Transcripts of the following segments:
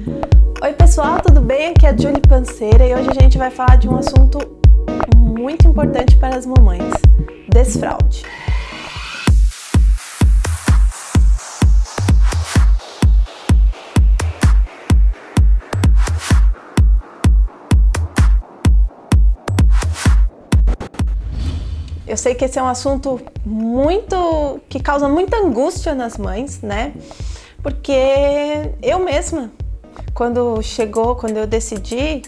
Oi pessoal, tudo bem? Aqui é a Julie Panceira e hoje a gente vai falar de um assunto muito importante para as mamães: desfraude. Eu sei que esse é um assunto que causa muita angústia nas mães, né? Porque eu mesma, quando eu decidi,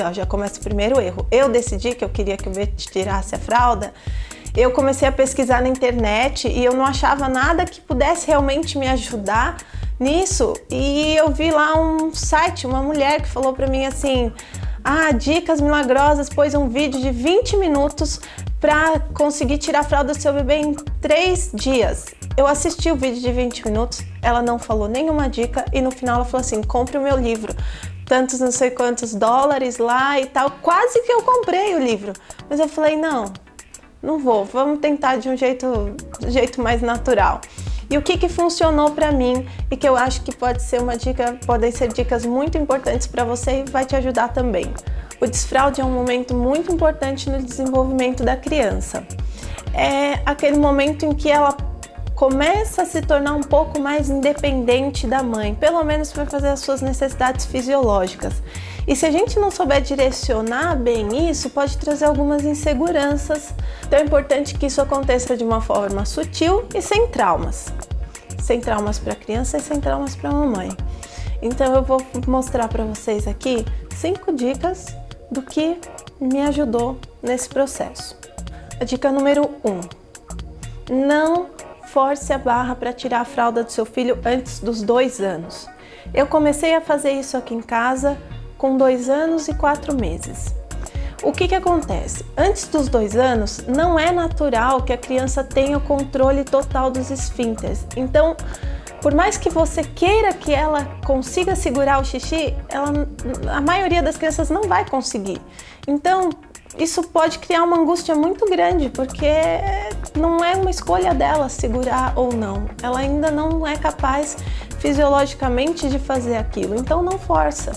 ó, já começa o primeiro erro. Eu decidi que eu queria que o Bê tirasse a fralda. Eu comecei a pesquisar na internet e eu não achava nada que pudesse realmente me ajudar nisso. E eu vi lá um site, uma mulher que falou pra mim assim: Dicas Milagrosas, pôs um vídeo de 20 minutos para conseguir tirar a fralda do seu bebê em 3 dias. Eu assisti o vídeo de 20 minutos, ela não falou nenhuma dica e no final ela falou assim: compre o meu livro, tantos não sei quantos dólares lá e tal. Quase que eu comprei o livro, mas eu falei: não vou, vamos tentar de um jeito mais natural. E o que funcionou para mim e que eu acho que podem ser dicas muito importantes para você e vai te ajudar também. O desfraude é um momento muito importante no desenvolvimento da criança. É aquele momento em que ela começa a se tornar um pouco mais independente da mãe, pelo menos para fazer as suas necessidades fisiológicas. E se a gente não souber direcionar bem isso, pode trazer algumas inseguranças. Então é importante que isso aconteça de uma forma sutil e sem traumas. Sem traumas para a criança e sem traumas para a mamãe. Então eu vou mostrar para vocês aqui 5 dicas do que me ajudou nesse processo. A dica número 1: não force a barra para tirar a fralda do seu filho antes dos 2 anos. Eu comecei a fazer isso aqui em casa com 2 anos e 4 meses. O que acontece? Antes dos 2 anos, não é natural que a criança tenha o controle total dos esfínteres. Então, por mais que você queira que ela consiga segurar o xixi, a maioria das crianças não vai conseguir. Então, isso pode criar uma angústia muito grande, porque não é uma escolha dela segurar ou não. Ela ainda não é capaz fisiologicamente de fazer aquilo, então não força.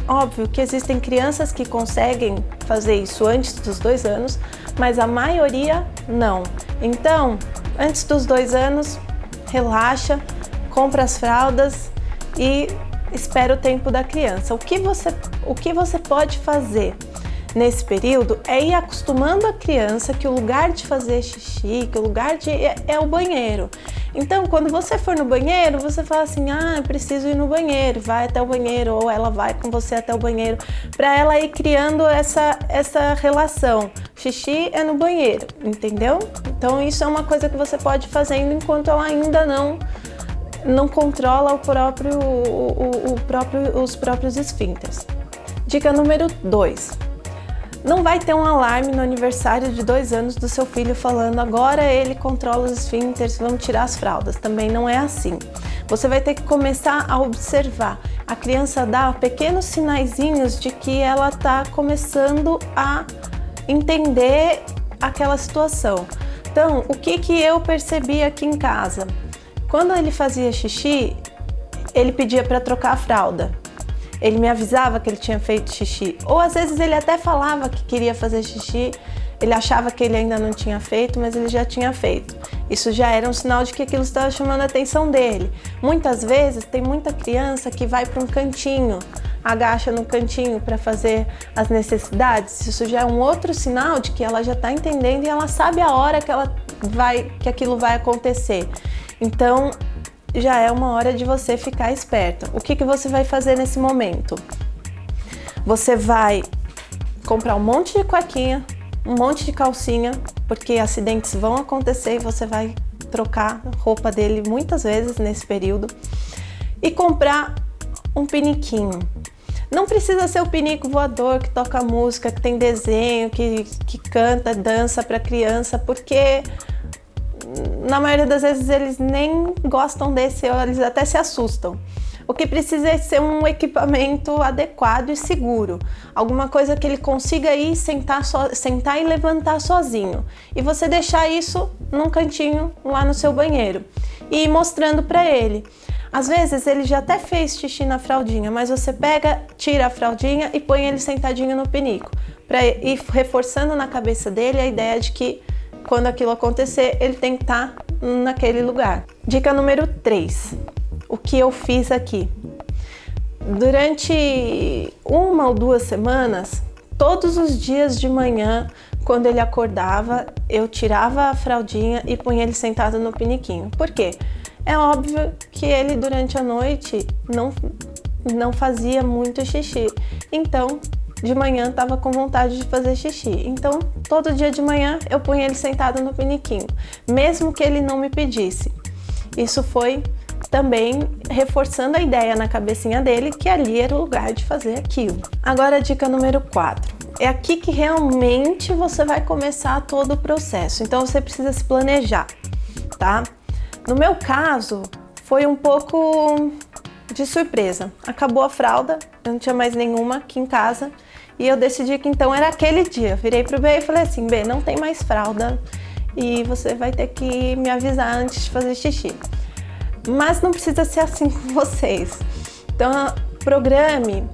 Óbvio que existem crianças que conseguem fazer isso antes dos 2 anos, mas a maioria não. Então, antes dos 2 anos, relaxa, compra as fraldas e espera o tempo da criança. O que você pode fazer nesse período é ir acostumando a criança que o lugar de fazer xixi, é o banheiro. Então, quando você for no banheiro, você fala assim: eu preciso ir no banheiro, vai até o banheiro, ou ela vai com você até o banheiro, para ela ir criando essa relação. Xixi é no banheiro, entendeu? Então, isso é uma coisa que você pode ir fazendo enquanto ela ainda não controla os próprios esfínteres. Dica número 2: não vai ter um alarme no aniversário de 2 anos do seu filho falando: agora ele controla os esfínteres, vamos tirar as fraldas. Também não é assim. Você vai ter que começar a observar. A criança dá pequenos sinaizinhos de que ela está começando a entender aquela situação. Então, o que eu percebi aqui em casa? Quando ele fazia xixi, ele pedia para trocar a fralda. Ele me avisava que ele tinha feito xixi, ou às vezes ele até falava que queria fazer xixi, ele achava que ele ainda não tinha feito, mas ele já tinha feito. Isso já era um sinal de que aquilo estava chamando a atenção dele. Muitas vezes tem muita criança que vai para um cantinho, agacha no cantinho para fazer as necessidades. Isso já é um outro sinal de que ela já está entendendo e ela sabe a hora que aquilo vai acontecer. Então, já é uma hora de você ficar esperta. O que você vai fazer nesse momento? Você vai comprar um monte de cuequinha, um monte de calcinha, porque acidentes vão acontecer e você vai trocar a roupa dele muitas vezes nesse período. E comprar um piniquinho. Não precisa ser o pinico voador que toca música, que tem desenho, que canta, dança para criança, porque na maioria das vezes eles nem gostam desse, eles até se assustam. O que precisa é ser um equipamento adequado e seguro. Alguma coisa que ele consiga ir sentar e levantar sozinho. E você deixar isso num cantinho lá no seu banheiro. E ir mostrando para ele. Às vezes ele já até fez xixi na fraldinha, mas você pega, tira a fraldinha e põe ele sentadinho no pinico, para ir reforçando na cabeça dele a ideia de que quando aquilo acontecer, ele tem que estar naquele lugar. Dica número 3. O que eu fiz aqui? Durante 1 ou 2 semanas, todos os dias de manhã, quando ele acordava, eu tirava a fraldinha e punha ele sentado no piniquinho. Por quê? É óbvio que ele durante a noite não fazia muito xixi. Então, de manhã estava com vontade de fazer xixi. Então, todo dia de manhã eu punha ele sentado no piniquinho, mesmo que ele não me pedisse. Isso foi também reforçando a ideia na cabecinha dele que ali era o lugar de fazer aquilo. Agora a dica número 4. É aqui que realmente você vai começar todo o processo. Então você precisa se planejar, tá? No meu caso, foi um pouco de surpresa. Acabou a fralda, eu não tinha mais nenhuma aqui em casa e eu decidi que então era aquele dia. Virei pro B e falei assim: B, não tem mais fralda e você vai ter que me avisar antes de fazer xixi. Mas não precisa ser assim com vocês. Então, programe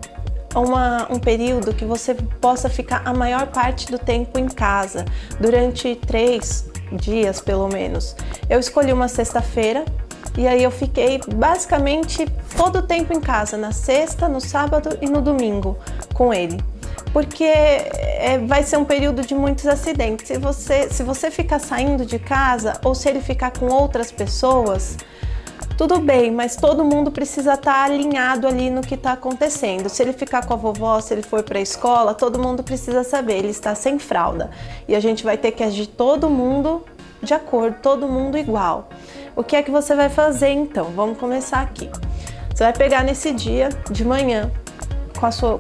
um período que você possa ficar a maior parte do tempo em casa, durante 3 dias pelo menos. Eu escolhi uma sexta-feira e aí eu fiquei basicamente todo o tempo em casa, na sexta, no sábado e no domingo com ele. Porque vai ser um período de muitos acidentes. Se você ficar saindo de casa ou se ele ficar com outras pessoas, tudo bem, mas todo mundo precisa estar alinhado ali no que está acontecendo. Se ele ficar com a vovó, se ele for para a escola, todo mundo precisa saber, ele está sem fralda. E a gente vai ter que agir todo mundo de acordo, todo mundo igual. O que é que você vai fazer então? Vamos começar aqui. Você vai pegar nesse dia de manhã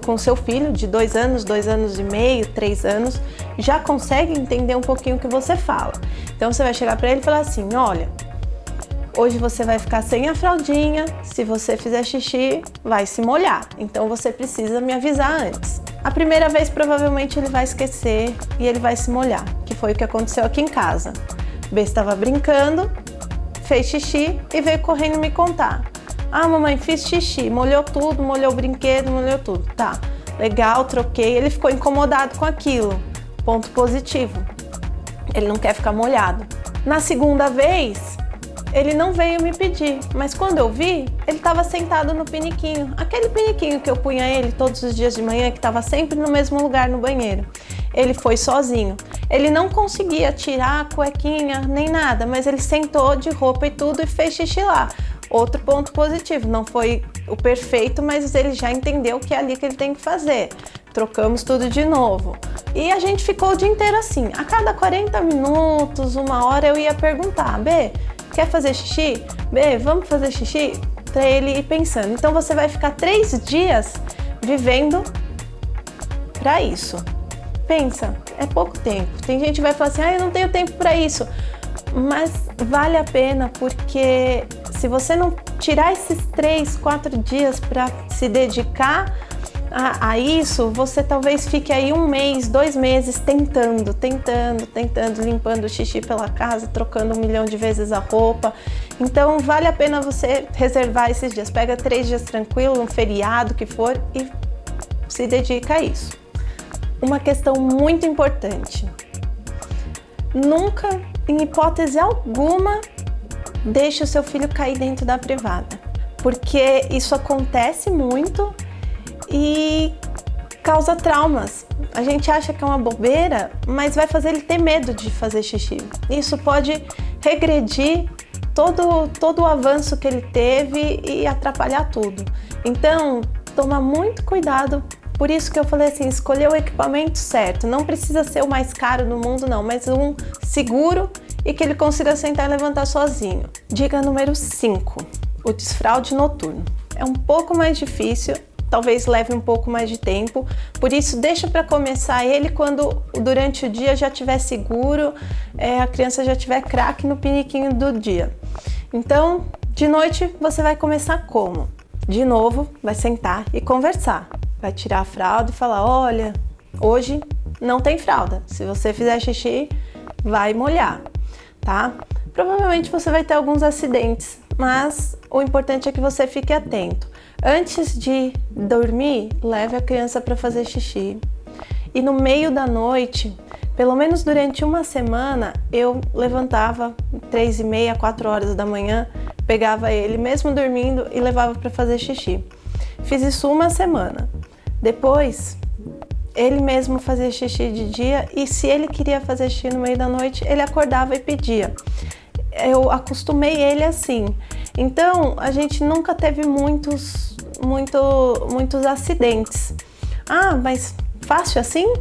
com o seu filho de 2 anos, 2 anos e meio, 3 anos, já consegue entender um pouquinho o que você fala. Então você vai chegar para ele e falar assim: olha, hoje você vai ficar sem a fraldinha, se você fizer xixi, vai se molhar. Então você precisa me avisar antes. A primeira vez provavelmente ele vai esquecer e ele vai se molhar, que foi o que aconteceu aqui em casa. B estava brincando, fez xixi e veio correndo me contar. Ah, mamãe, fiz xixi, molhou tudo, molhou o brinquedo, molhou tudo. Tá, legal, troquei. Ele ficou incomodado com aquilo. Ponto positivo. Ele não quer ficar molhado. Na segunda vez, ele não veio me pedir, mas quando eu vi, ele estava sentado no piniquinho. Aquele piniquinho que eu punha ele todos os dias de manhã, que estava sempre no mesmo lugar no banheiro. Ele foi sozinho. Ele não conseguia tirar a cuequinha nem nada, mas ele sentou de roupa e tudo e fez xixi lá. Outro ponto positivo, não foi o perfeito, mas ele já entendeu que é ali que ele tem que fazer. Trocamos tudo de novo. E a gente ficou o dia inteiro assim. A cada 40 minutos, 1 hora, eu ia perguntar: B, quer fazer xixi? B, vamos fazer xixi? Pra ele ir pensando. Então você vai ficar 3 dias vivendo pra isso. Pensa, é pouco tempo. Tem gente que vai falar assim: ah, eu não tenho tempo pra isso. Mas vale a pena, porque se você não tirar esses 3, 4 dias para se dedicar a isso, você talvez fique aí 1 mês, 2 meses tentando, limpando o xixi pela casa, trocando 1 milhão de vezes a roupa. Então vale a pena você reservar esses dias. Pega 3 dias tranquilo, um feriado que for, e se dedica a isso. Uma questão muito importante: nunca, em hipótese alguma, deixe o seu filho cair dentro da privada, porque isso acontece muito e causa traumas. A gente acha que é uma bobeira, mas vai fazer ele ter medo de fazer xixi. Isso pode regredir todo o avanço que ele teve e atrapalhar tudo. Então, toma muito cuidado. Por isso que eu falei assim, escolher o equipamento certo. Não precisa ser o mais caro do mundo, não, mas um seguro e que ele consiga sentar e levantar sozinho. Dica número 5, o desfraude noturno. É um pouco mais difícil, talvez leve um pouco mais de tempo, por isso deixa para começar ele quando durante o dia já estiver seguro, a criança já tiver craque no piniquinho do dia. Então, de noite você vai começar como? De novo, vai sentar e conversar. Vai tirar a fralda e falar: olha, hoje não tem fralda. Se você fizer xixi, vai molhar, tá? Provavelmente você vai ter alguns acidentes, mas o importante é que você fique atento. Antes de dormir, leve a criança para fazer xixi. E no meio da noite, pelo menos durante uma semana, eu levantava 3h30, 4 horas da manhã, pegava ele mesmo dormindo e levava para fazer xixi. Fiz isso uma semana. Depois, ele mesmo fazia xixi de dia e se ele queria fazer xixi no meio da noite, ele acordava e pedia. Eu acostumei ele assim. Então, a gente nunca teve muitos acidentes. Ah, mas fácil assim?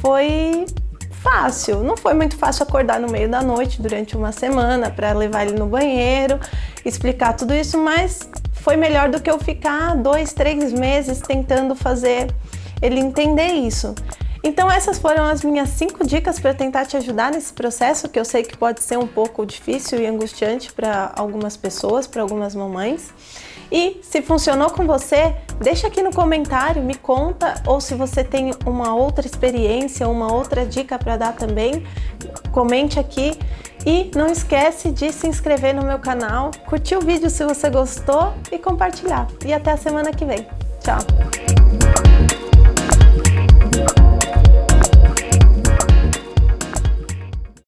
Foi fácil. Não foi muito fácil acordar no meio da noite durante uma semana para levar ele no banheiro, explicar tudo isso, mas foi melhor do que eu ficar 2, 3 meses tentando fazer ele entender isso. Então essas foram as minhas 5 dicas para tentar te ajudar nesse processo, que eu sei que pode ser um pouco difícil e angustiante para algumas pessoas, para algumas mamães. E se funcionou com você, deixa aqui no comentário, me conta, ou se você tem uma outra experiência, uma outra dica para dar também, comente aqui. E não esquece de se inscrever no meu canal, curtir o vídeo se você gostou e compartilhar. E até a semana que vem. Tchau!